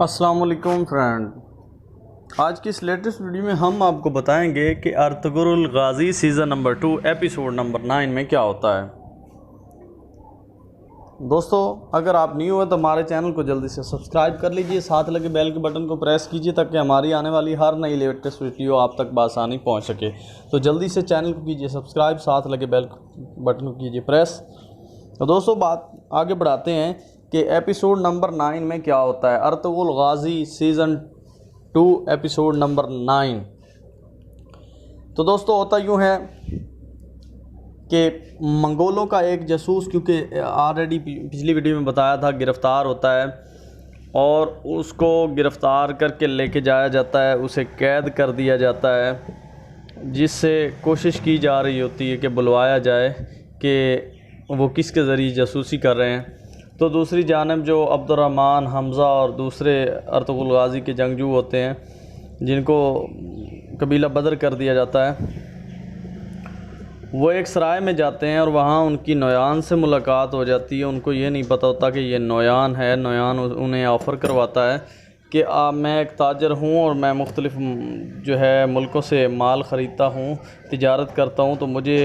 अस्सलाम वालेकुम फ्रेंड, आज की इस लेटेस्ट वीडियो में हम आपको बताएंगे कि Ertugrul Ghazi season number 2 episode number 9 में क्या होता है। दोस्तों, अगर आप न्यू हो तो हमारे चैनल को जल्दी से सब्सक्राइब कर लीजिए, साथ लगे बेल के बटन को प्रेस कीजिए ताकि हमारी आने वाली हर नई लेटेस्ट वीडियो आप तक बआसानी पहुंच सके। तो जल्दी से चैनल को कीजिए सब्सक्राइब, साथ लगे बेल बटन को कीजिए प्रेस। तो दोस्तों, बात आगे बढ़ाते हैं कि एपिसोड नंबर 9 में क्या होता है। Ertugrul Ghazi season 2 episode number 9। तो दोस्तों, होता यूँ है कि मंगोलों का एक जासूस, क्योंकि ऑलरेडी पिछली वीडियो में बताया था, गिरफ़्तार होता है और उसको गिरफ़्तार करके लेके जाया जाता है, उसे कैद कर दिया जाता है, जिससे कोशिश की जा रही होती है कि बुलवाया जाए कि वो किसके ज़रिए जासूसी कर रहे हैं। तो दूसरी जानिब जो अब्दुर्रहमान, हमज़ा और दूसरे अर्तुगरुल गाज़ी के जंगजू होते हैं, जिनको कबीला बदर कर दिया जाता है, वो एक सराय में जाते हैं और वहाँ उनकी नोयान से मुलाकात हो जाती है। उनको ये नहीं पता होता कि ये नोयान है। नोयान उन्हें ऑफ़र करवाता है कि मैं एक ताजर हूँ और मैं मुख्तलिफ़ जो है मुल्कों से माल ख़रीदता हूँ, तिजारत करता हूँ, तो मुझे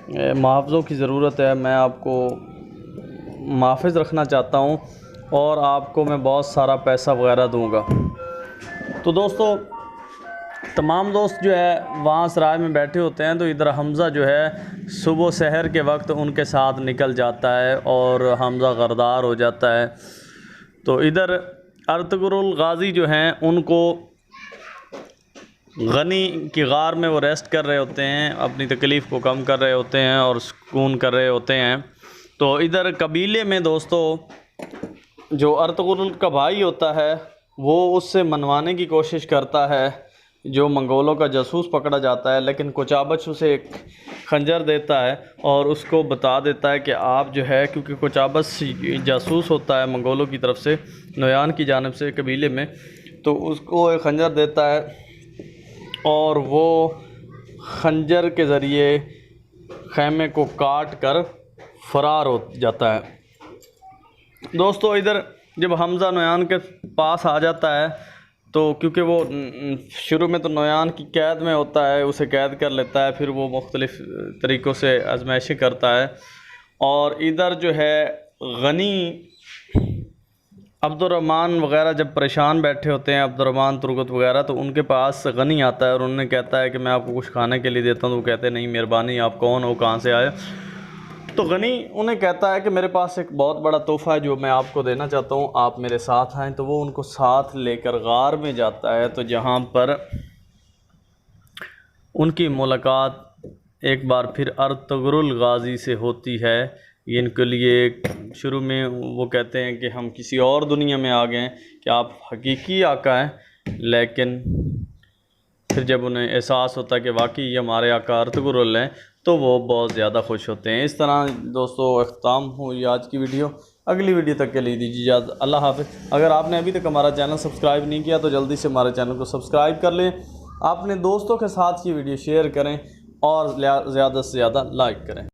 मुआवज़ों की ज़रूरत है। मैं आपको मुआफ़िज़ रखना चाहता हूँ और आपको मैं बहुत सारा पैसा वगैरह दूँगा। तो दोस्तों, तमाम दोस्त जो है वहाँ सराय में बैठे होते हैं। तो इधर हमज़ा जो है सुबह सहर के वक्त उनके साथ निकल जाता है और हमज़ा गरदार हो जाता है। तो इधर अर्तुगरुल गाज़ी जो हैं उनको गनी की गार में वो रेस्ट कर रहे होते हैं, अपनी तकलीफ़ को कम कर रहे होते हैं और सुकून कर रहे होते हैं। तो इधर कबीले में दोस्तों जो अर्तुगरुल का भाई होता है वो उससे मनवाने की कोशिश करता है, जो मंगोलों का जासूस पकड़ा जाता है। लेकिन कुचाबच उसे एक खंजर देता है और उसको बता देता है कि आप जो है, क्योंकि कुचाबच जासूस होता है मंगोलों की तरफ से, नोयान की जानिब से कबीले में, तो उसको एक खंजर देता है और वो खंजर के ज़रिए खैमे को काट कर फ़रार हो जाता है। दोस्तों, इधर जब हमज़ा नोयान के पास आ जाता है, तो क्योंकि वो शुरू में तो नोयान की कैद में होता है, उसे कैद कर लेता है, फिर वो मुख्तलिफ़ तरीक़ों से आजमाइशें करता है। और इधर जो है गनी, अब्दुर्रहमान वग़ैरह जब परेशान बैठे होते हैं, अब्दुर्रहमान, तुर्गत वग़ैरह, तो उनके पास गनी आता है और उन्हें कहता है कि मैं आपको कुछ खाने के लिए देता हूँ। तो वो कहते हैं नहीं मेहरबानी, आप कौन हो, कहाँ से आए। तो गनी उन्हें कहता है कि मेरे पास एक बहुत बड़ा तोहफ़ा है जो मैं आपको देना चाहता हूँ, आप मेरे साथ आएँ। तो वो उनको साथ लेकर गार में जाता है, तो जहाँ पर उनकी मुलाकात एक बार फिर अर्तुगरुल गाज़ी से होती है। इनके लिए शुरू में वो कहते हैं कि हम किसी और दुनिया में आ गए हैं, कि आप हकीकी आका हैं। लेकिन फिर जब उन्हें एहसास होता है कि वाकई ये हमारे आका अर्तुगरुल हैं, तो वो बहुत ज़्यादा खुश होते हैं। इस तरह दोस्तों अख्ताम हुई आज की वीडियो। अगली वीडियो तक के लिए दीजिए इजाज़त। अल्लाह हाफ़िज़। अगर आपने अभी तक हमारा चैनल सब्सक्राइब नहीं किया तो जल्दी से हमारे चैनल को सब्सक्राइब कर लें, अपने दोस्तों के साथ ये वीडियो शेयर करें और ज़्यादा से ज़्यादा लाइक करें।